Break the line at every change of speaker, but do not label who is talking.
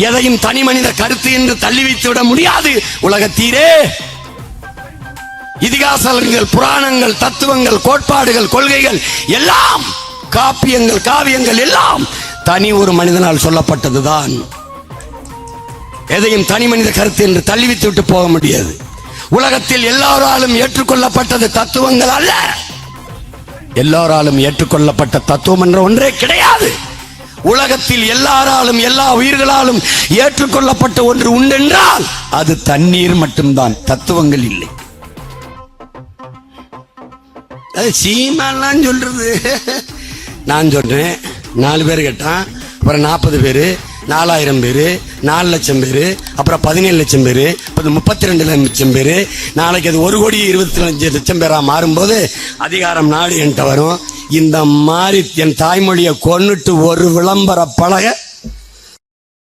எதையும் தனி மனித கருத்து என்று தள்ளி வைத்து விட முடியாது. உலகத்தீரே, இதிகாசங்கள், புராணங்கள், தத்துவங்கள், கோட்பாடுகள், கொள்கைகள் எல்லாம், காப்பியங்கள், காவியங்கள் எல்லாம் தனி ஒரு மனிதனால் சொல்லப்பட்டதுதான். எதையும் தனி மனித கருத்து என்று தள்ளிவித்து விட்டு போக முடியாது. உலகத்தில் எல்லாராலும் ஏற்றுக்கொள்ளப்பட்டது தத்துவங்கள் அல்ல. எல்லாராலும் ஏற்றுக்கொள்ளப்பட்ட தத்துவம் என்ற ஒன்றே கிடையாது. உலகத்தில் எல்லாராலும், எல்லா உயிர்களாலும் ஏற்றுக்கொள்ளப்பட்ட ஒன்று உண்டென்றால் அது தண்ணீர் மட்டும்தான், தத்துவங்கள் இல்லை. அது சீமான் சொல்றது. நான் சொல்றேன், 4 பேர் கேட்டான், அப்புறம் 40 பேரு, 4000 பேரு, 4 லட்சம் பேரு, அப்புறம் 17 லட்சம் பேரு, 32 லட்சம் பேரு, நாளைக்கு அது 1,25,00,000 லட்சம் பேரா மாறும்போது அதிகாரம் நாடு என்கிட்ட வரும். இந்த மாதிரி என் தாய்மொழியை கொன்னுட்டு ஒரு விளம்பர பலகை